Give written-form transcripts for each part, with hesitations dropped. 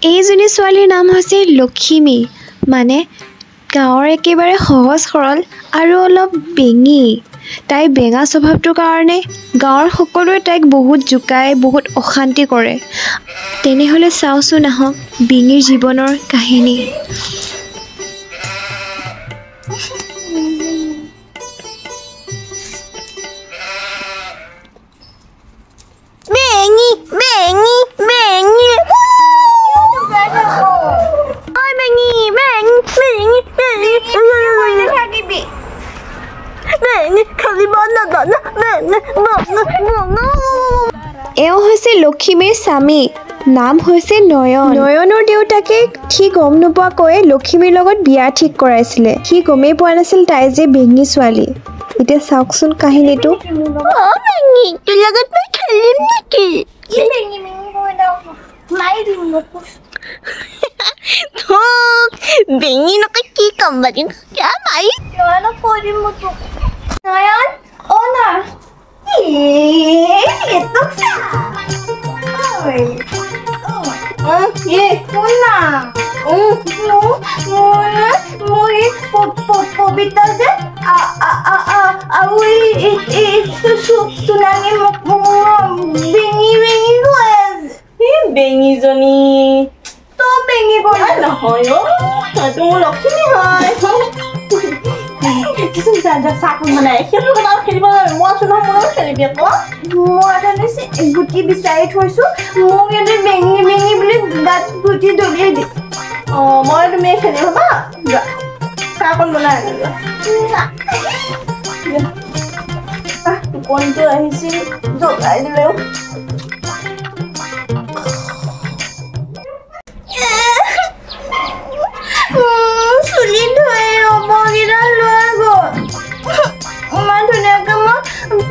এইজনী ছোৱালীৰ নাম হৈছে লখিমী, মানে গাঁৱৰ একেবাৰে সহজ সৰল আৰু অলপ বেঙী। তাই বেঙা স্বভাৱটোৰ কাৰণে গাঁৱৰ সকলোৱে তাইক বহুত জোকায়, বহুত অশান্তি কৰে। তেনেহ'লে চাওঁচোন আহক বেঙীৰ জীৱনৰ কাহিনী। এওঁ হৈছে লখিমীৰ স্বামী, নাম হৈছে নয়ন। নয়নৰ দেউতাকে সি গম নোপোৱাকৈ লখিমীৰ লগত বিয়া ঠিক কৰাইছিলে। সি গমেই পোৱা নাছিল তাই যে বেঙী ছোৱালী। এতিয়া চাওকচোন কাহিনীটো। বেঙি নকয় কি কম বাকি মাই নয়নক কৈ দিম মই তোক। নয়ন অ না পবিতা যে চুনানি বেঙি বেঙি কৈ আছে। বেঙিজনী তো বেঙি কৈ নহয় তইতো মোৰ লক্ষ্মী হয়। গুটি বিচাৰি থৈছো মোক ইয়াতে বেঙি বেঙি বুলি গাত গুটি দলিয়াই দিছে। অ মই তুমি খেলি হবা চাহকণ বনাই টোপনিটো আহিছিল জ্বলাই দিলেও। চুলি ধুই ৰবৰকেইডাল লৈ গ'ল। ইমান ধুনীয়াকে মই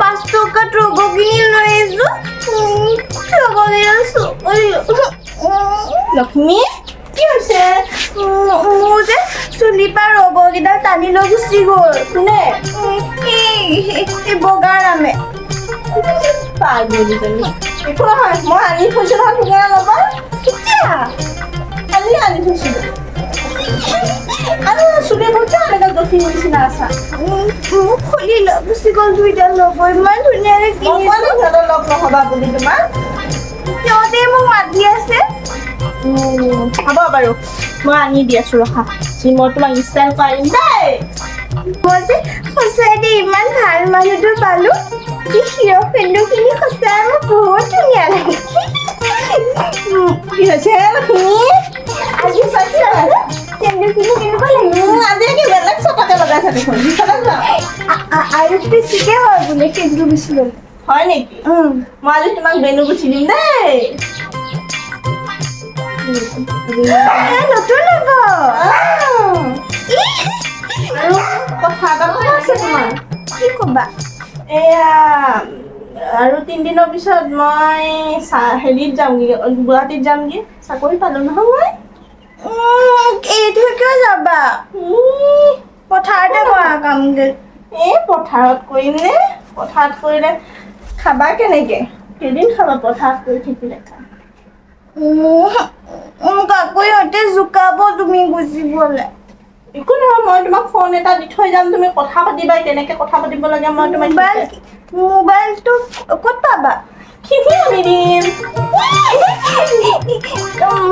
5 টকাত ৰবৰ কিনি লৈ আহিছো। লক্ষ্মী কি হৈছে? মোৰ যে চুলি পৰা ৰবৰকেইডাল টানি লৈ গুচি গ'ল। কোনে? এই বগাৰ নামে। একো নহয় মই আনি থৈছো নহয় ধুনীয়া ল'বা। কেতিয়া আনি থৈছিলো আৰু চুলি বহুত জখি নিচিনা আছা। মোক খুলি লৈ গুচি গ'ল দুইডাল ল'ব। ইমান ধুনীয়াকে কিনি সিহঁতৰ লগ নহবা বুলি তোমাৰ সিহঁতে মোক মাতি আছে। হ'ব বাৰু মই আনি দি আছো ৰখা। মই তোমাক ষ্টাইল পাৰিম দেই। মই যে সঁচাই দেই ইমান ভাল মানুহটো পালো। হিৰ' ফ্ৰেণ্ডখিনি সঁচাই মোক বহুত ধুনীয়া লাগে। কি হৈছে তুমি আজি পাইছা আৰু বেছিকে হয় বোলে কেন্দ্ৰ বেছি ললে হয় নেকি? মই আজি তোমাক বেনু গুঠি দিম দেই। নতুন হ'ব আৰু কথা এটা ক'ব আছে তোমাৰ। কি ক'বা? এয়া আৰু 3 দিনৰ পিছত মই হেৰিত যামগৈ, গুৱাহাটীত যামগৈ। চাকৰি পালো নহয় মই। এইটো কিয় যাবা? পথাৰতে কৰা কামগে। পথাৰত কৰিম নে? পথাৰত কৰিলে খাবা কেনেকে? কেইদিন খাবা পথাৰত কৰি থাকিলে? কাকো ইহঁতে জোকাব তুমি গুচি গ'লে। একো নহয় মই তোমাক ফোন এটা দি থৈ যাম, তুমি কথা পাতিবা কেনেকে কথা পাতিব লাগে। মই তোমাক মোবাইলটো ক'ত পাবা? খিচি আনি দিম।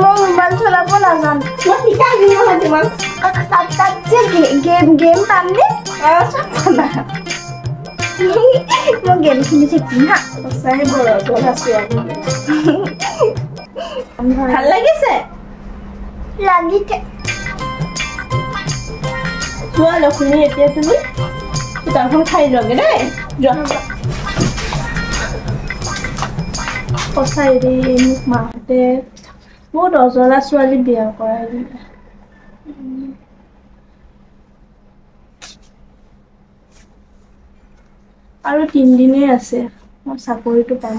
মই মোবাইল চলাব নাজানো। মই শিকাই দিম নহয় তোমাক। তাত যে গেম পামনে? চব পাবা। মই গেম খেলি থাকিম হা। সঁচাই বৰ অজল আছো। ভাল লাগিছে? লাগিছে। চোৱা লক্ষ্মী এতিয়া তুমি চোতালখন খাই যোৱাগে দেই। সঁচাই দেই মোক মাহঁতে বহুত অজলা ছোৱালী বিয়া কৰাই দিলে। আৰু 3 দিনেই আছে মই চাকৰিটো পাম।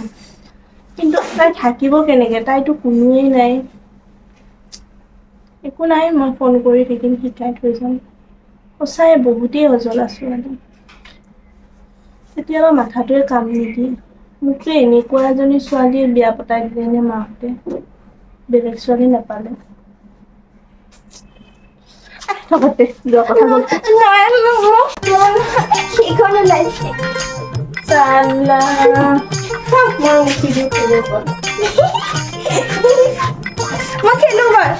কিন্তু তাই থাকিব কেনেকে? তাইতো কোনোৱেই নাই। একো নাই মই ফোন কৰি থাকিম, শিকাই থৈ যাম। সঁচাই বহুতেই অজলা ছোৱালী। কেতিয়াবা মাথাটোৱে কাম নিদিয়ে। মোক যে এনেকুৱা এজনী ছোৱালীয়ে বিয়া পতাই দিলে নে মাহঁতে। বেলেগ ছোৱালী নাপালে থকতে যোৱা কথা বল সেইখন ওলাইছে চালা মই উঠি দিওঁ মই খেলো বাৰু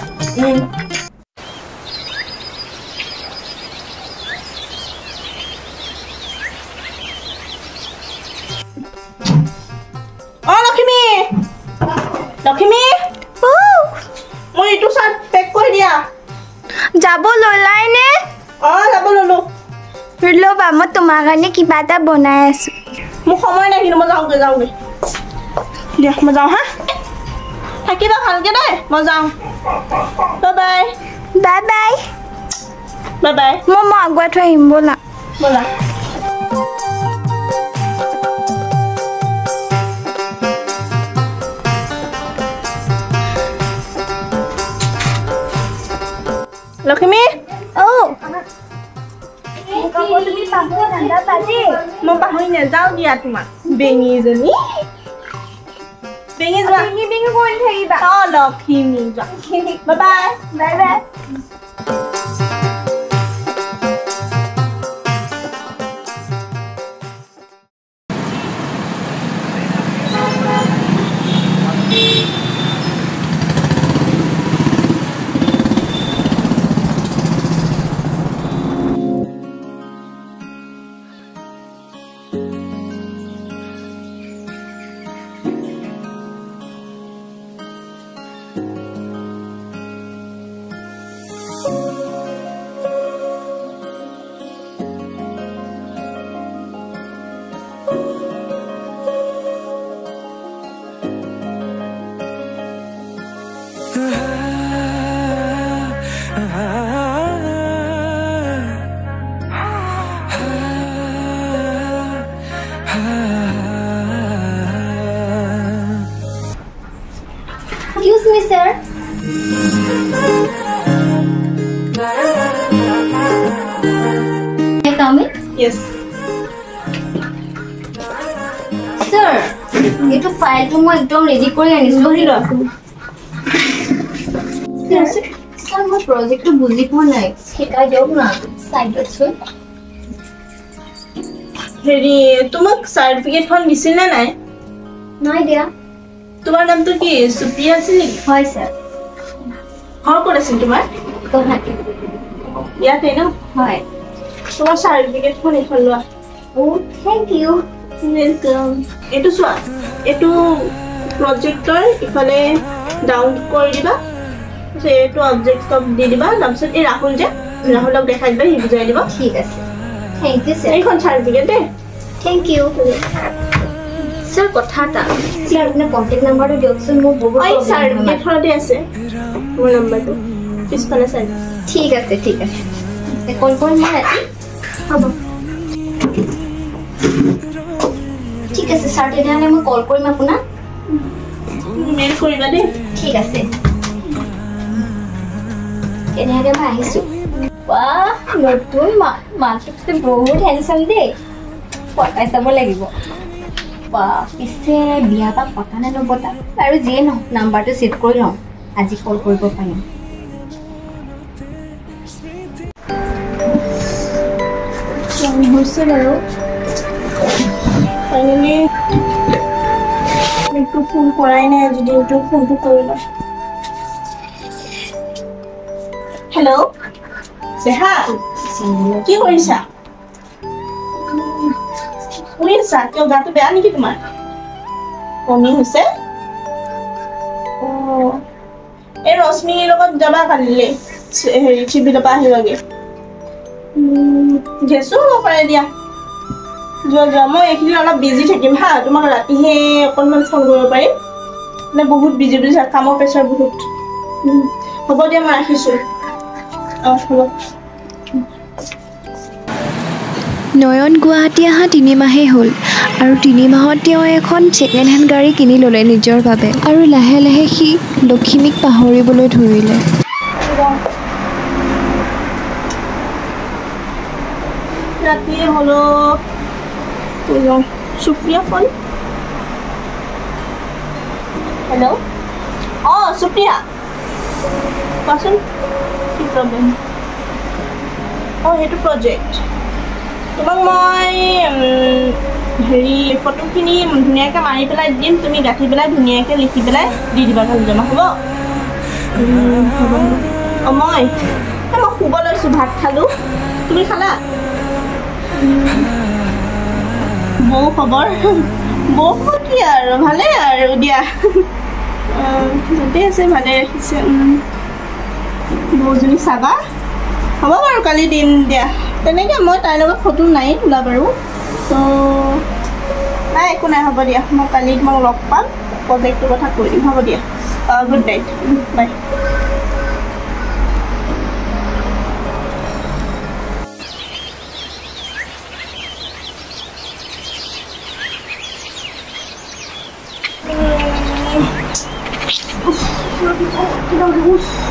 লক্ষ্মী লক্ষ্মী মই এইটো চাৰ্ট পেক কৰি দিয়া যাব ললাই নে যাব ললো ৰ'বা মই তোমাৰ কাৰণে কিবা এটা বনাই আছো মোক সময় নাই কিন্তু মই যাওঁগে দিয়া মই যাওঁ হা থাকিবা ভালকে দেই মই যাওঁ bye bye bye bye bye bye মই আগুৱাই থৈ আহিম ব'লা ব'লা লক্ষ্মী মই পাহৰি নাযাওঁ দিয়া তোমাক বেঙীজনী বেঙী যোৱা কৰি থাকিবা লক্ষ্মী যোৱা bye bye bye Excuse me, sir. May I come in? Yes. Sir, এইটো ফাইলটো মই একদম ৰেডি কৰি আনিছো বহি লোৱা Sir, মই প্ৰজেক্টটো বুজি পোৱা নাই শিকাই দিয়ক না সাইডত চোন হেৰি তোমাক চাৰ্টিফিকেটখন দিছিল নে নাই নাই দিয়া তোমাৰ নামটো কি সুপ্ৰিয়া আছিল নেকি হয় স্যাৰ ঘৰ ক'ত আছিল তোমাৰ গুৱাহাটী ইয়াতে ন হয় তোমাৰ চাৰ্টিফিকেটখন এখন লোৱা থেংক ইউ ওয়েলকাম এইটো চোৱা এইটো প্ৰজেক্টৰ ইফালে ডাউন কৰি দিবা এইটো অবজেক্ট দি দিবা তাৰপিছত এই ৰাহুল যে ৰাহুলক দেখাই দিবা সি বুজাই দিব ঠিক আছে থেংক ইউ স্যাৰ এইখন চাৰ্টিফিকেট দে থেংক ইউ স্যাৰ কথা এটা স্যাৰ আপোনাৰ কন্টাক্ট নাম্বাৰটো দিয়কচোন মোৰ বহুত এই চাৰ্টিফিকেটখনতে আছে মোৰ নাম্বাৰটো পিছফালে চাই ঠিক আছে কল কৰিম মই ৰাতি হ'ব ঠিক আছে স্যাৰ তেতিয়াহ'লে মই কল কৰিম আপোনাক মেইল কৰিবা দেই ঠিক আছে এনেহ'লে মই আহিছোঁ বাহ নতুন মানচুকছে বহুত হেণ্ডচাম দেই পতাই চাব লাগিব বাহ পিছে বিয়া বা পতা নে নপতা আৰু যিয়ে নহওক নাম্বাৰটো ছেভ কৰি লওঁ আজি কল কৰিব পাৰিম হৈছে বাৰু ফাইনেলি একটু ফোন কৰাই নাই যদি একটু ফোনটো কৰিবা হেল্ল' দেহা কি কৰিছা শুই আছা কিয় গাটো বেয়া নেকি তোমাৰ বমি হৈছে এই ৰশ্মিৰ লগত যাবা কালিলে হেৰি চিভিলৰ পৰা আহিবাগে গেছো হ'ব পাৰে দিয়া যোৱা মই এইখিনি অলপ বিজি থাকিম হা তোমাক ৰাতিহে অকণমান ফোন কৰিব পাৰিম মানে বহুত বিজি বুজিছা কামৰ প্ৰেছাৰ বহুত হ'ব দিয়া মই ৰাখিছোঁ হ'ব নয়ন গুৱাহাটী অহা 3 মাহেই হ'ল আৰু 3 মাহত তেওঁ এখন ছেকেণ্ড হেণ্ড গাড়ী কিনি ল'লে নিজৰ বাবে আৰু লাহে লাহে সি লক্ষ্মীক পাহৰিবলৈ ধৰিলে ৰাতিয়ে হ'লো সুপ্ৰিয়া ফোন হেল্ল' সুপ্ৰিয়া কোৱাচোন কি প্ৰব্লেম সেইটো প্ৰজেক্ট তোমাক মই হেৰি ফটোখিনি ধুনীয়াকৈ মাৰি পেলাই দিম তুমি গাঁঠি পেলাই ধুনীয়াকৈ লিখি পেলাই দি দিবা কালি জমা হ'ব মই শুব লৈছোঁ ভাত খালোঁ তুমি খালা বৌ খবৰ বৌ কি আৰু ভালে আৰু দিয়া গোটেই আছে ভালে ৰাখিছে বৌজনী চাবা হ'ব বাৰু কালি দিম দিয়া তেনেকৈ মই তাইৰ লগত ফটো নাই ওলা বাৰু ত' নাই একো নাই হ'ব দিয়া মই কালি তোমাক লগ পাম প্ৰজেক্টটোৰ কথা কৈ দিম হ'ব দিয়া গুড নাইট বাই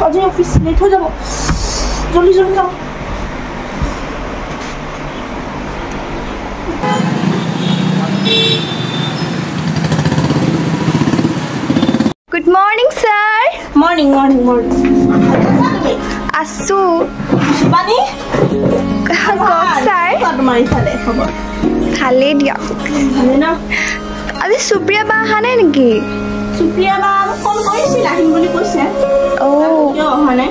আজি অফিস লেট হয়ে যাব জলদি জলদি যাও good morning sir morning morning morning আছো শিবানী কওক স্যাৰ তোমাৰ ইফালে খবৰ ভালেই দিয়ক ভালে না আজি সুপ্ৰিয়া বা অহা নাই নেকি সুপ্ৰিয়া বা ফোন কৰিছিল আহিম বুলি কৈছে কিয় অহা নাই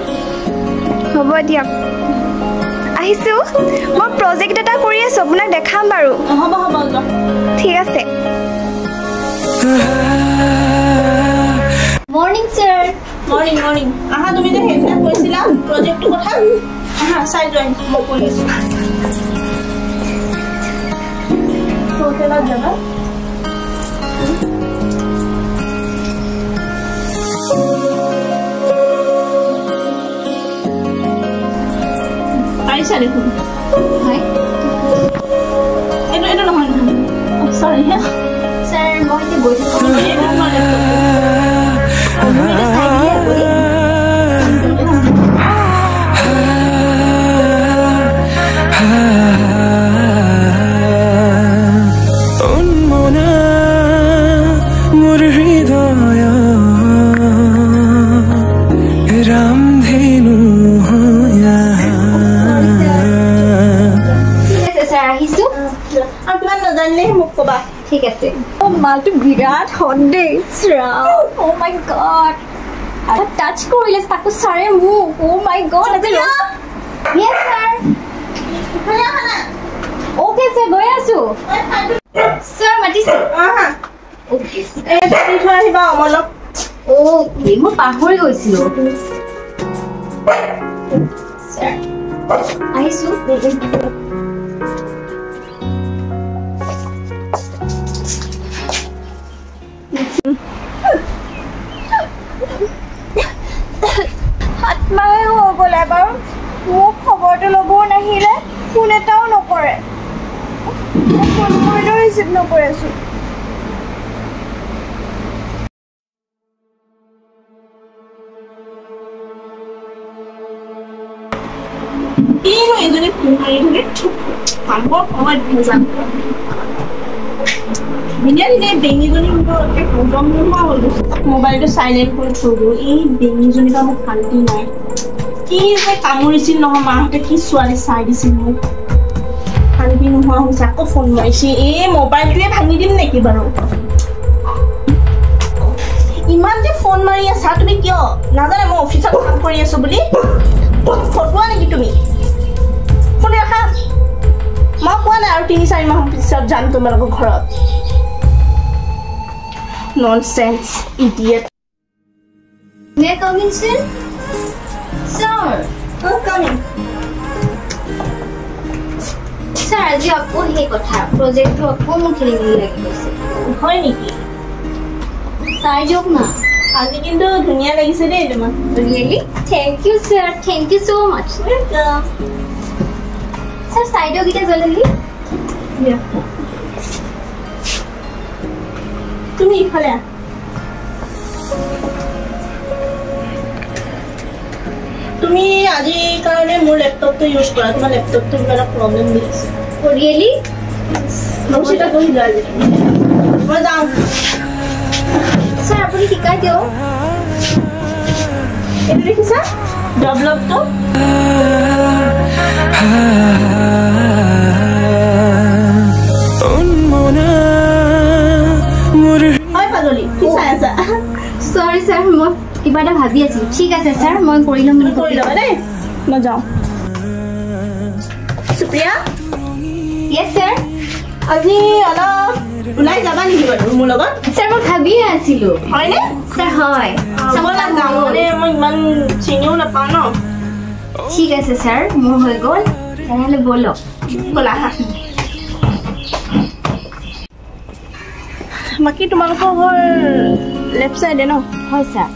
হ'ব দিয়ক আহিছোঁ মই প্ৰজেক্ট এটা কৰি আছোঁ আপোনাক দেখাম বাৰু হ'ব হ'ব ঠিক আছে মৰ্নিং স্যাৰ মৰ্নিং মৰ্নিং আহা তুমি যে সেইদিনা কৈছিলা প্ৰজেক্টটোৰ কথা আহা চাই যোৱা মই কৈ আছোঁ হোটেলত যাবা পাৰিছা দেখোন হয় এইটো নহয় চৰি হে স্যাৰ মই এতিয়া গৈ ঠিক আছে মালটো বিৰাট হট দে ও মাই গড টাচ কৰিলে তাকো ছাৰে মোক oh my god yes sir okay sir গৈ আছো ছাৰ মাতিছে অ'কে থৈ আহিবা অমলক অ'কে মই পাহৰি গৈছিলো ছাৰ আহিছো আত্মাই হৈ গ'ল এবাৰ মোক খবৰটো ল'বও নাহিলে ফোন এটাও নকৰে ফোন কৰিলেও ৰিচিভ নকৰি আছোঁ এজনী ফোন মাৰি থাকে মানুহৰ সময়ত ভেজাল দিনে দিনে বেঙীজনী গৰম নোহোৱা হ'ল মোবাইলটো চাইলেণ্ট কৰি থৈ গ'ল এই বেঙীজনীৰ পৰা মোক শান্তি নাই কি যে কামুৰিছিল নহয় মাহঁতে কি ছোৱালী চাই দিছিল মোক শান্তি নোহোৱা হৈছে আকৌ ফোন মাৰিছে এই মোবাইলটোৱে ভাঙি দিম নেকি বাৰু ইমান যে ফোন মাৰি আছা তুমি কিয় নাজানে মই অফিচত কাম কৰি আছো বুলি ফটোৱা নেকি তুমি ফোন ৰাখা মই কোৱা নাই আৰু ৩-৪ মাহৰ পিছত যাম তোমালোকৰ ঘৰত Nonsense, idiot. May I come in, sir? Sir. Come in. Sir, আজি আকৌ সেই কথা প্ৰজেক্টটো আকৌ মোক খেলি মেলি লাগি গৈছে হয় নেকি চাই যাওক না আজি কিন্তু ধুনীয়া লাগিছে দেই তোমাক really thank you sir thank you so' much sir চাই দিয়ক এতিয়া জলদি তুমি ইফালে তুমি আজিৰ কাৰণে মোৰ লেপটপটো ইউজ কৰা তোমাৰ লেপটপটো কিবা প্ৰব্লেম দিছে ৰিয়েলি নচিতা তুমি যোৱা মই যাওঁ ছাৰ আপুনি শিকাই দিয়ক এইটো দেখিছা ডেভেলপটো হয় পাগলি কি চাই আছা সৰি স্যাৰ মই কিবা এটা ভাবি আছিলো ঠিক আছে স্যাৰ মই কৰি ল'ম কৰি ল'বা দেই মই যাওঁ সুপ্ৰিয়া য়েছ স্যাৰ আজি অলপ ওলাই যাবা নেকি বাৰু মোৰ লগত স্যাৰ মই ভাবিয়ে আছিলো হয়নে স্যাৰ হয় চাব যাওঁ মানে মই ইমান চিনিও নাপাওঁ ন ঠিক আছে স্যাৰ মোৰ হৈ গ'ল তেনেহ'লে ব'লক ব'লা আহা বাকী তোমালোকৰ ঘৰ লেফ্ট চাইডে ন হয় স্যাৰ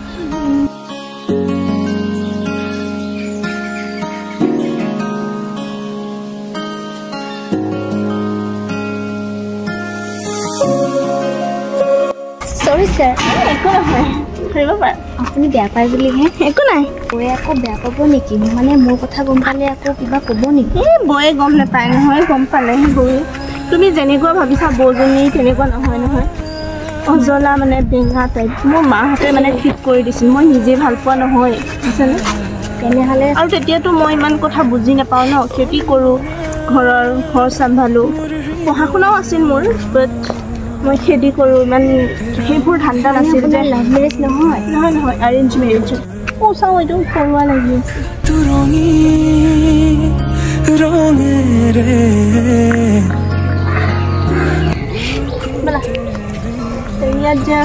সৰি স্যাৰ একো নহয় ধৰিব পাৰা আপুনি বেয়া পায় বুলিহে একো নাই বৌয়ে আকৌ বেয়া পাব নেকি মানে মোৰ কথা গম পালে আকৌ কিবা ক'ব নেকি এই বৌয়ে গম নাপায় নহয় গম পালেহে বৌয়ে তুমি যেনেকুৱা ভাবিছা বৌজনী তেনেকুৱা নহয় নহয় অজলা মানে বেঙা টাইপ মোৰ মাহঁতে মানে ঠিক কৰি দিছিল মই নিজে ভাল পোৱা নহয় বুজিছানে তেনেহ'লে আৰু তেতিয়াতো মই ইমান কথা বুজি নাপাওঁ ন খেতি কৰোঁ ঘৰ চম্ভালোঁ পঢ়া শুনাও আছিল মোৰ বাট মই খেতি কৰোঁ ইমান সেইবোৰ ধান্দা নাছিল যে লাভ মেৰেজ নহয় নহয় নহয় এৰেঞ্জ মেৰেজ চাওঁ এইটো কৰোৱা লাগি আছে ইয়াত যে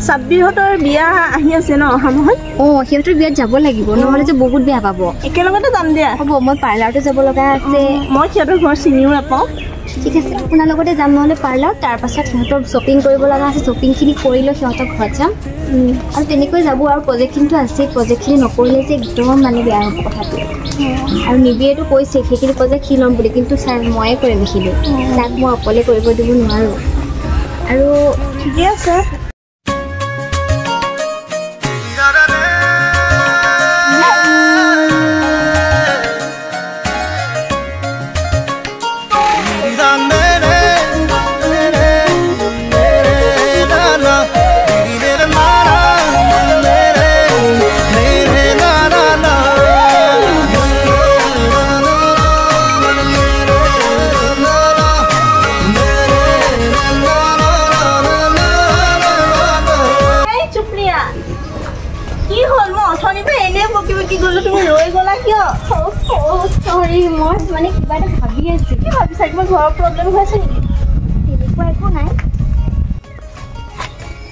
ছাব্বিৰহঁতৰ বিয়া আহি আছে ন অহা মাহত সিহঁতৰ বিয়াত যাব লাগিব নহ'লে যে বহুত বেয়া পাব একেলগতে যাম দিয়া হ'ব মই পাৰ্লাৰটো যাব লগা আছে মই সিহঁতৰ ঘৰ চিনিও নাপাওঁ ঠিক আছে আপোনাৰ লগতে যাম নহ'লে পাৰ্লাৰ তাৰপাছত সিহঁতৰ শ্বপিং কৰিব লগা আছে শ্বপিংখিনি কৰি লৈ সিহঁতৰ ঘৰত যাম আৰু তেনেকৈ যাব আৰু প্ৰজেক্টখিনিতো আছে প্ৰজেক্টখিনি নকৰিলে যে একদম মানে বেয়া হ'ব কথাটো আৰু নিবিয়েতো কৈছে সেইখিনি প্ৰজেক্ট সি ল'ম বুলি কিন্তু ছাৰ ময়ে কৰিম সেইখিনি তাক মই অকলে কৰিব দিব নোৱাৰোঁ আৰু ঠিকে আছে সৰি মই মানে কিবা এটা ভাবি আছোঁ কি ভাবিছা কিবা ঘৰৰ প্ৰব্লেম হৈ আছে নেকি তেনেকুৱা একো নাই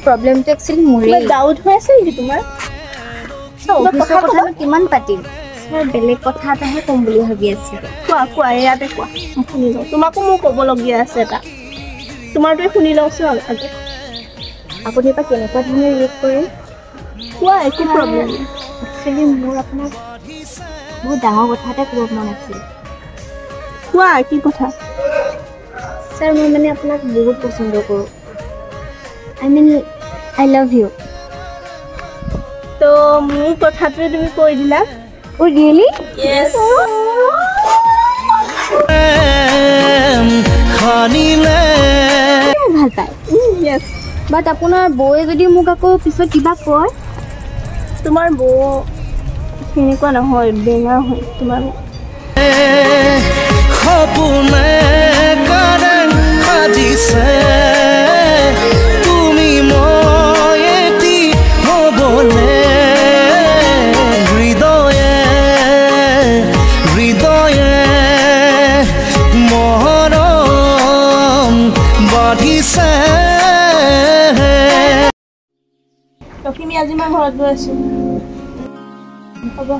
প্ৰব্লেমটো একচুৱেলি মোৰেই ডাউট হৈ আছে নেকি তোমাৰ অফিচৰ কথানো কিমান পাতিম বেলেগ কথা এটাহে ক'ম বুলি ভাবি আছিলোঁ কোৱা ইয়াতে কোৱা মই শুনি লওঁ তোমাকো মোৰ ক'বলগীয়া আছে এটা তোমাৰটোৱে শুনি লওঁচোন আজি আপুনি বা কেনেকুৱা ধৰণে ৰিয়েক্ট কৰে কোৱা একো প্ৰব্লেম একচুৱেলি মোৰ আপোনাক বহুত ডাঙৰ কথা এটা ক'ব মন আছিল কোৱা কি কথা ছাৰ মই মানে আপোনাক বহুত পচন্দ কৰোঁ আই লাভ ইউ তো মোৰ কথাটোৱে তুমি কৈ দিলা ৰিয়েলি য়েছ ভাল পায় য়েছ বাট আপোনাৰ বৌয়ে যদি মোক আকৌ পিছত কিবা কয় তোমাৰ বৌ সেনেকুৱা নহয় বেঙা হয় তোমাৰ সপোনে কৰে সাজিছে তুমি মই এটি হ'বলে হৃদয়ে মৰম বাঢ়িছে লক্ষ্মী আজি মই ঘৰত গৈ আছোঁ হ'ব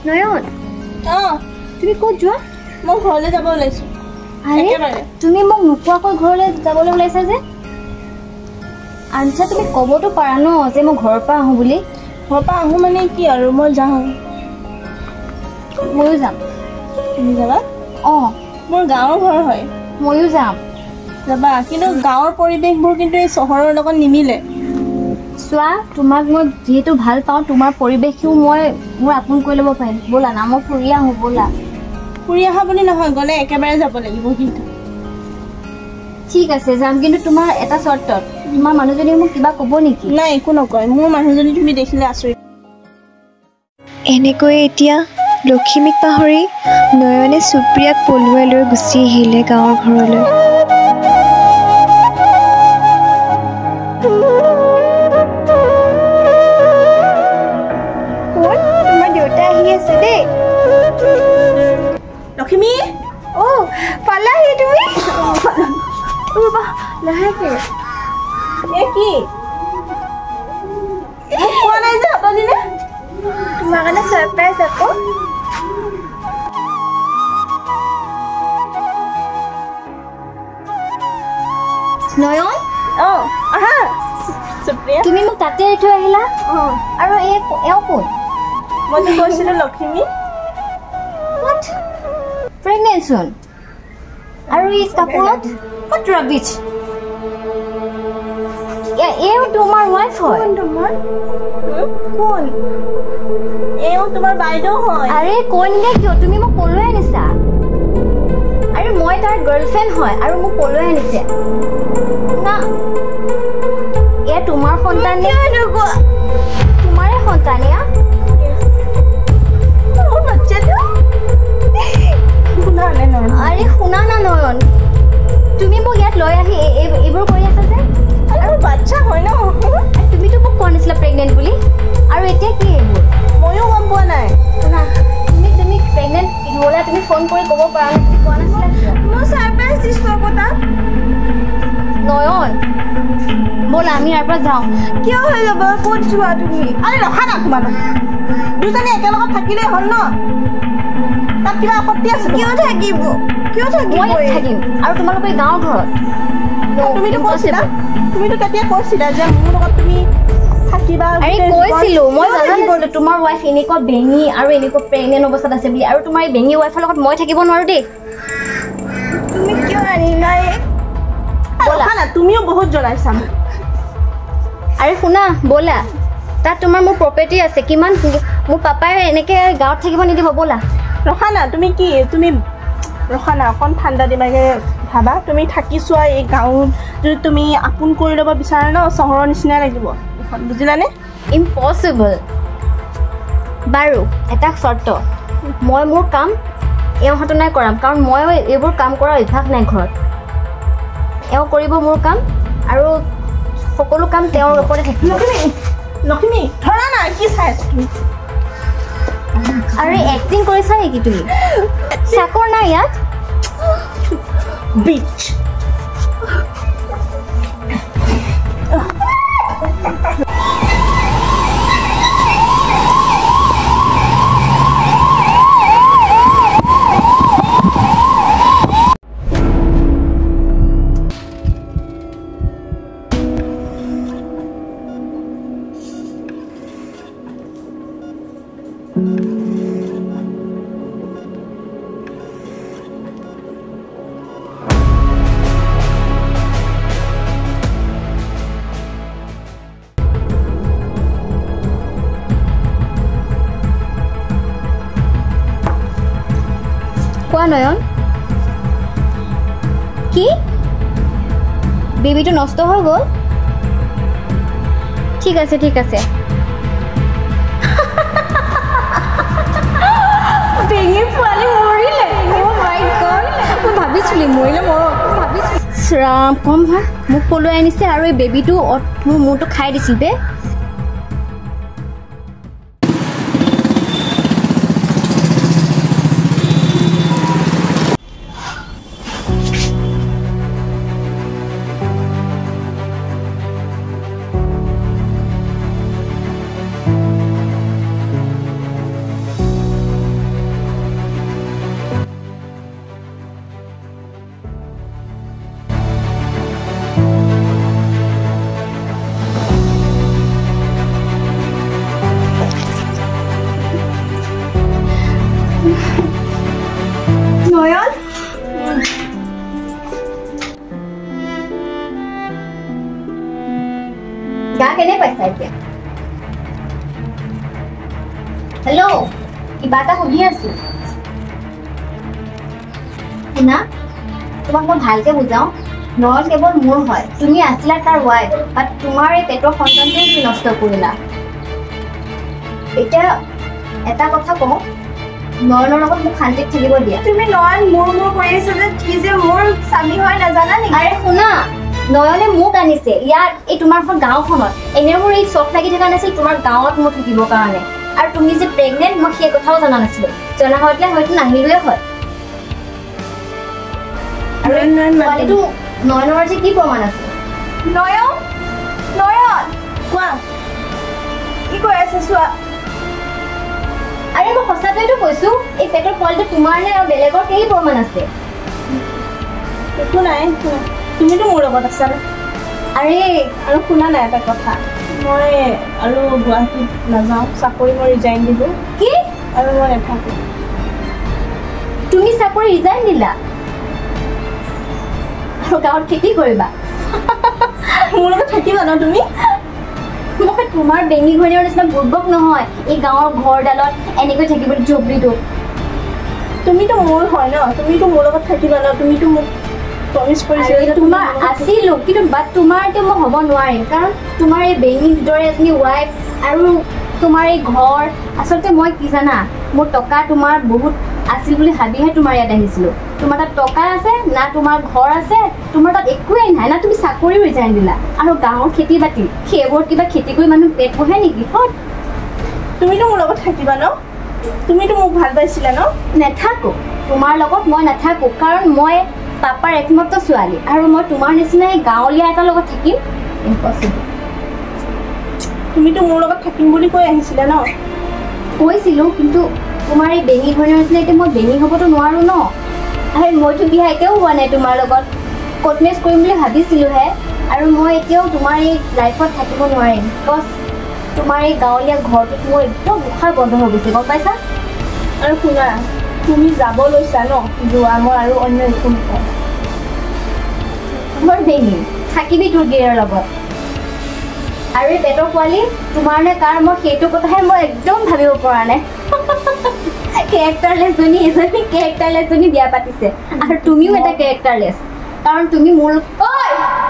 নয়ন তুমি ক'ত যোৱা মই ঘৰলৈ যাব ওলাইছোঁ তুমি মোক নোকোৱাকৈ ঘৰলৈ যাবলৈ ওলাইছা যে আচ্ছা তুমি ক'বতো পাৰা ন যে মই ঘৰৰ পৰা আহোঁ বুলি ঘৰৰ পৰা আহোঁ মানে কি আৰু মই যাওঁ ময়ো যাম তুমি যাবা মোৰ গাঁৱৰ ঘৰ হয় ময়ো যাম যাবা কিন্তু গাঁৱৰ পৰিৱেশবোৰ কিন্তু এই চহৰৰ লগত নিমিলে চোৱা তোমাক মই যিহেতু ভাল পাওঁ তোমাৰ পৰিৱেশটো মই মোৰ আপোন কৰি ল'ব পাৰিম ব'লা না মই ফুৰি আহোঁ ব'লা ফুৰি অহা বুলি নহয় গ'লে একেবাৰে যাব লাগিব কিন্তু ঠিক আছে যাম কিন্তু তোমাৰ এটা চৰ্তত তোমাৰ মানুহজনীয়ে মোক কিবা ক'ব নেকি? নাই একো নকয়, মোৰ মানুহজনী তুমি দেখিলে আচৰিত। এনেকৈ এতিয়া লক্ষীমীক পাহৰি নয়নে সুপ্ৰিয়াক পলুৱাই লৈ গুচি আহিলে গাঁৱৰ ঘৰলৈ। তোমাৰ দেউতা আহি আছে দেই। লক্ষ্মী পালাহি তুমি? লাহেকে কি কোৱা নাই যে অতদিনে তোমাৰ কাৰণে ছাৰপ্ৰাইজ আকৌ। নয়ন আহা সুপ্ৰিয়া। তুমি মোক তাতে এৰি থৈ আহিলা আৰু এওঁ কোন? মই যে কৈছিলো লক্ষ্মী। What? Pregnant soon. আৰু এই কাপোৰত what rubbish? এওঁ তোমাৰ ৱাইফ হয়? কোন? এওঁ তোমাৰ বাইদেউ হয়। আৰে কোন দে কিয়? তুমি মোক পলুৱাই আনিছা। আৰু মই তাৰ গাৰ্লফ্ৰেণ্ড হয় আৰু মোক পলুৱাই আনিছে। না এয়া তোমাৰ সন্তান নে? তোমাৰে সন্তান এয়া? আৰে শুনা না নয়ন, তুমি মোক ইয়াত লৈ আহি এইবোৰ কৰি আছা যে? আৰু বাচ্চা হয় ন? তুমিতো মোক কোৱা নাছিলা প্ৰেগনেণ্ট বুলি, আৰু এতিয়া কি এইবোৰ? ময়ো গম পোৱা নাই। শুনা তুমি প্ৰেগনেণ্ট হ'লে তুমি ফোন কৰি ক'ব পাৰা নে? তুমি কোৱা নাছিলা কিয়? মই ছাৰপ্ৰাইজ দিছোঁ আকৌ তাক। নয়ন ব'লা আমি ইয়াৰ পৰা যাওঁ। কিয় হৈ যাব? ক'ত যোৱা তুমি? আৰে ৰখা না তোমালোক দুজনী একেলগত থাকিলেই হ'ল ন? তাত কিবা আপত্তি আছে? কিয় থাকিব? মই ইয়াত থাকিম আৰু তোমালোকে গাঁৱৰ ঘৰত। তুমিতো কৈছিলা, তুমিতো তেতিয়া কৈছিলা যে মোৰ লগত তুমি থাকিবা। আৰে কৈছিলো মই জানা নাছিলো তোমাৰ ৱাইফ এনেকুৱা বেঙি আৰু এনেকুৱা প্ৰেগনেণ্ট অৱস্থাত আছে বুলি, আৰু তোমাৰ এই বেঙি ৱাইফৰ লগত মই থাকিব নোৱাৰো দেই। তুমি কিয় আনিলা? ৰখা না, তুমিও বহুত জ্বলাইছা। আৰে শুনা ব'লা, তাত তোমাৰ মোৰ প্ৰপাৰ্টি আছে কিমান, মোৰ পাপাই এনেকৈ গাঁৱত থাকিব নিদিব। ব'লা ৰখা না, তুমি ৰখা না, অকণ ঠাণ্ডা দিমাগে ভাবা। তুমি থাকি চোৱা এই গাঁৱত, যদি তুমি আপোন কৰি ল'ব বিচাৰা ন চহৰৰ নিচিনাই লাগিব, বুজিলানে? ইম্পচিবল। বাৰু এটা চৰ্ত, মই মোৰ কাম এওঁ হাতনাই কৰাম, কাৰণ মই এইবোৰ কাম কৰা অভ্যাস নাই ঘৰত। এওঁ কৰিব মোৰ কাম আৰু সকলো কাম তেওঁৰ ওপৰতে থাকিব। লক্ষ্মী ধৰা নাই, কি চাই আছো তুমি? আৰু এক্টিং কৰিছা নেকি তুমি? চাকৰ নাই ইয়াত? বিচ কোৱা নয়ন, কি বেবিটো নষ্ট হৈ গ'ল? ঠিক আছে ঠিক আছে। বেঙি পোৱালি মৰিলে? মই ভাবিছিলো মৰিলে ৰাম কম হা, মোক পলুৱাই আনিছে আৰু এই বেবিটো মোৰ মূৰটো খাই দিছিল বে। নয়ন গা কেনে পাইছা এতিয়া? হেল্ল', কিবা এটা সুধি আছো শুনা, তোমাক মই ভালকে বুজাওঁ। নয়ন কেৱল মোৰ হয়, তুমি আছিলা তাৰ ৱাইফ, বাট তোমাৰ এই পেটৰ সন্তানটোৱে তুমি নষ্ট কৰিলা। এতিয়া এটা কথা কওঁ, নয়নৰ লগত মোক শান্তিত থাকিব দিয়া। তুমি নয়ন মোৰ কৰি আছা যে কি যে মোৰ স্বামী হয় নাজানা নেকি? আৰে শুনা, নয়নে মোক আনিছে ইয়াত এই তোমাৰ গাঁওখনত। এনে মোৰ এই চখ লাগি থকা নাছিল তোমাৰ গাঁৱত মোৰ থাকিবৰ কাৰণে। আৰু তুমি যে প্ৰেগনেণ্ট মই সেই কথাও জনা নাছিলো। জনা হয়তো নাহিলোৱে হয়। আৰু পোৱালিটো নয়নৰ যে কি প্ৰমাণ আছে? নয়ন কোৱা কি কৈ আছে চোৱা। আৰে মই সঁচাকৈতো কৈছো, এই পেটৰ পোৱালিটো তোমাৰ নে আৰু বেলেগৰ কি প্ৰমাণ আছে? একো নাই, তুমিতো মোৰ লগত আছা। আৰে আৰু শুনা নাই এটা কথা, মই আৰু গুৱাহাটীত নাযাওঁ, চাকৰি মই ৰিজাইন দিলোঁ। কি? আৰু মই নাথাকোঁ। তুমি চাকৰি ৰিজাইন দিলা আৰু গাঁৱত খেতি কৰিবা? মোৰ লগত থাকিবা ন তুমি? মই তোমাৰ বেঙি ঘৈণীৰ নিচিনা বুৰ্বক নহয় এই গাঁৱৰ ঘৰডালত এনেকৈ থাকিবলৈ জবৰিটোত। তুমিতো মোৰ হয় ন, তুমিতো মোৰ লগত থাকিবা ন, তুমিতো মোক প্ৰমিছ কৰিছিলা। তোমাৰ আছিলো, কিন্তু বাট তোমাৰ এতিয়া মই হ'ব নোৱাৰিম, কাৰণ তোমাৰ এই বেঙিৰ দৰে এজনী ৱাইফ আৰু তোমাৰ এই ঘৰ। আচলতে মই কি জানা, মোৰ টকা তোমাৰ বহুত আছিল বুলি ভাবিহে তোমাৰ ইয়াত আহিছিলোঁ। তোমাৰ তাত টকা আছে না, তোমাৰ ঘৰ আছে, তোমাৰ তাত একোৱেই নাই না, তুমি চাকৰিও ৰিজাইন দিলা। আৰু গাঁৱৰ খেতি বাতি সেইবোৰ কিবা খেতি কৰি মানুহ পেট পোহে নেকি? হয়, তুমিতো মোৰ লগত থাকিবা ন, তুমিতো মোক ভাল পাইছিলা ন? নাথাকো তোমাৰ লগত, মই নাথাকো, কাৰণ মই পাপাৰ একমাত্ৰ ছোৱালী আৰু মই তোমাৰ নিচিনা এই গাঁৱলীয়া এটাৰ লগত থাকিম ইম্পচিবল। তুমিতো মোৰ লগত থাকিম বুলি কৈ আহিছিলা ন? কৈছিলোঁ, কিন্তু তোমাৰ এই বেঙি ঘৈণীৰ নিচিনা এতিয়া মই বেঙি হ'বতো নোৱাৰোঁ ন। আৰু মইতো বিয়া এতিয়াও হোৱা নাই তোমাৰ লগত, কোৰ্ট মেৰেজ কৰিম বুলি ভাবিছিলোঁহে। আৰু মই এতিয়াও তোমাৰ এই লাইফত থাকিব নোৱাৰিম, বিকজ তোমাৰ এই গাঁৱলীয়া ঘৰটোত মোৰ একদম উশাহ বন্ধ হৈ গৈছে, গম পাইছা? আৰু শুনা, তুমি যাব লৈছা ন, যোৱা, মই আৰু অন্য একো নকওঁ। মোৰ বেঙি থাকিবি তোৰ গিৰিৰ লগত। আৰু এই পেটৰ পোৱালি তোমাৰ নে কাৰ, মই সেইটো কথাহে মই একদম ভাবিব পৰা নাই। কেৰেক্টাৰলেছজনী এজনী কেৰেক্টাৰলেছজনী বিয়া পাতিছে, আৰু তুমিও এটা কেৰেক্টাৰলেছ, কাৰণ তুমি মোৰ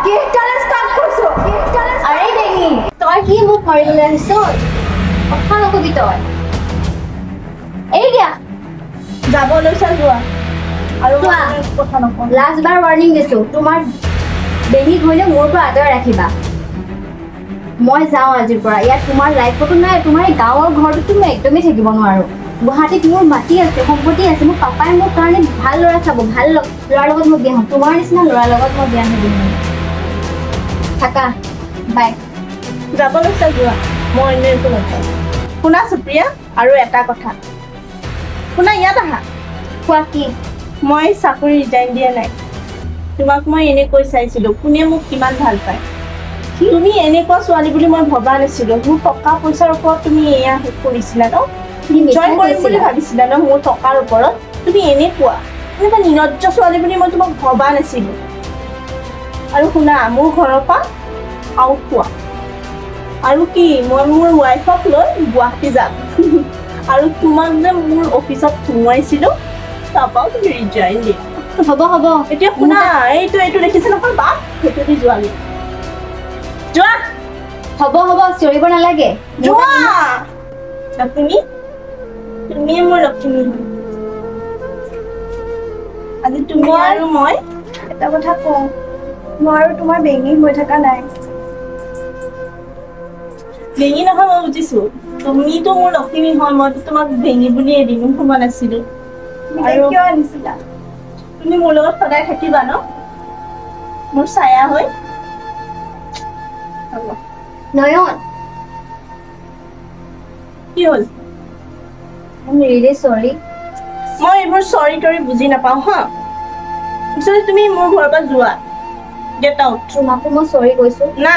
কেৰেক্টাৰলেছ কাক কৈছো? আৰে বেঙি, তই কি মোক মাৰিবলৈ আহিছ? কথা নকবি তই, এৰি দিয়া। যাব লৈছা যোৱা, আৰু চোৱা, কথা নকওঁ। লাষ্ট বাৰ ৱাৰ্ণিং দিছো, তোমাৰ বেঙি ঘৈণীক মোৰ পৰা আঁতৰাই ৰাখিবা। মই যাওঁ আজিৰ পৰা, ইয়াত তোমাৰ লাইফতো নাই, তোমাৰ এই গাঁৱৰ ঘৰটোতো মই একদমেই থাকিব নোৱাৰোঁ। গুৱাহাটীত মোৰ মাটি আছে, সম্পত্তি আছে, মোৰ পাপাই মোৰ কাৰণে ভাল ল'ৰা চাব, ভাল ল'ৰাৰ লগত মই বিয়া হ'ম, তোমাৰ নিচিনা ল'ৰাৰ লগত মই বিয়া হ'ব নোৱাৰিম। থাকা, বাই। যাব লৈছা যোৱা, মই অন্য একো নকওঁ। শুনা সুপ্ৰিয়া, আৰু এটা কথা শুনা, ইয়াত আহা। কোৱা কি? মই চাকৰি ৰিজাইন দিয়া নাই, তোমাক মই এনেকৈ চাইছিলোঁ, কোনে মোক কিমান ভাল পায়। তুমি এনেকুৱা ছোৱালী বুলি মই ভবা নাছিলোঁ। মোৰ টকা পইচাৰ ওপৰত তুমি এয়া কৰিছিলা ন, জয় কৰিম বুলি ভাবিছিলা ন মোৰ টকাৰ ওপৰত। তুমি এনেকুৱা নিৰ্লজ্জ ছোৱালী বুলি মই তোমাক ভবা নাছিলোঁ। আৰু শুনা, মোৰ ঘৰৰ পৰা আউট হোৱা, আৰু কি মই মোৰ ৱাইফক লৈ গুৱাহাটী যাম। আৰু তোমাক যে মোৰ অফিচত সোমোৱাইছিলোঁ, তাৰপৰাও তুমি ৰিজাইন দিয়া। হ'ব হ'ব, এতিয়া শুনা, এইটো দেখিছে নহয় বাপ, সেইটো দি যোৱালি যোৱা। হ'ব হ'ব, চিঞৰিব নালাগে, যোৱা। তুমিয়ে মোৰ লক্ষ্মী হয়। আজি তুমি আৰু মই এটা কথা কওঁ, মই আৰু তোমাৰ বেঙি হৈ থকা নাই। বেঙি নহয়, মই বুজিছো, তুমিতো মোৰ লক্ষ্মী হয়, মইতো তোমাক বেঙি বুলি এদিনো ভবা নাছিলো। আৰু কিয় আনিছিলা? তুমি মোৰ লগত সদায় থাকিবা ন, মোৰ ছায়া হৈ। নয়ন, কি হ'ল? I'm really sorry. মই এইবোৰ চৰি তৰি বুজি নাপাওঁ হা। পিছতে তুমি মোৰ ঘৰৰ পৰা যোৱা, গেট আউট। তোমাকো মই চৰি কৈছো না,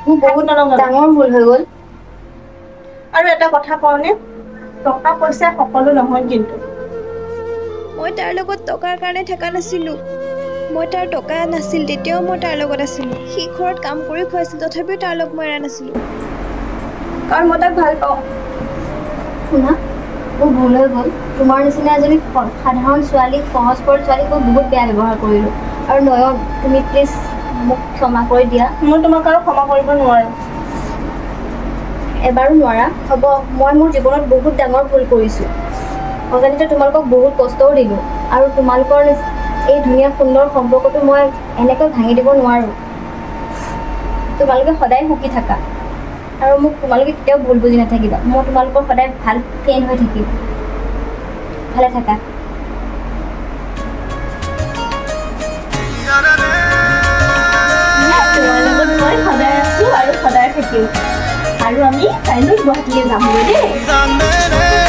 মোৰ বহুত ডাঙৰ ভুল হৈ গ'ল। আৰু এটা কথা কওঁনে, টকা পইচা সকলো নহয় কিন্তু। মই তাৰ লগত টকাৰ কাৰণে থকা নাছিলোঁ। মই তাৰ টকা নাছিল, তেতিয়াও মই তাৰ লগত আছিলোঁ। সি ঘৰত কাম কৰি খুৱাইছিল, তথাপিও তাৰ লগ মই এৰা নাছিলোঁ, কাৰণ মই তাক ভাল পাওঁ। শুনা, মোৰ ভুল হৈ গ'ল। তোমাৰ নিচিনা এজনী সাধাৰণ ছোৱালীক, সহজ সৰল ছোৱালীক মই বহুত বেয়া ব্যৱহাৰ কৰিলোঁ। আৰু নয়ন তুমি প্লিজ মোক ক্ষমা কৰি দিয়া। মই তোমাক আৰু ক্ষমা কৰিব নোৱাৰোঁ। এবাৰো নোৱাৰা হ'ব। মই মোৰ জীৱনত বহুত ডাঙৰ ভুল কৰিছোঁ। অজানিতে তোমালোকক বহুত কষ্টও দিলোঁ আৰু তোমালোকৰ এই ধুনীয়া সুন্দৰ সম্পৰ্কটো মই এনেকৈ ভাঙি দিব নোৱাৰোঁ। তোমালোকে সদায় সুখী থাকা আৰু মোক তোমালোকে কেতিয়াও ভুল বুজি নাথাকিবা। মই তোমালোকৰ সদায় ভাল ফ্ৰেণ্ড হৈ থাকিম। ভালে থাকা। তোমাৰ লগত মই সদায় আছোঁ আৰু সদায় থাকিম। আৰু আমি কাইলৈ গুৱাহাটীলৈ যামগৈ দেই।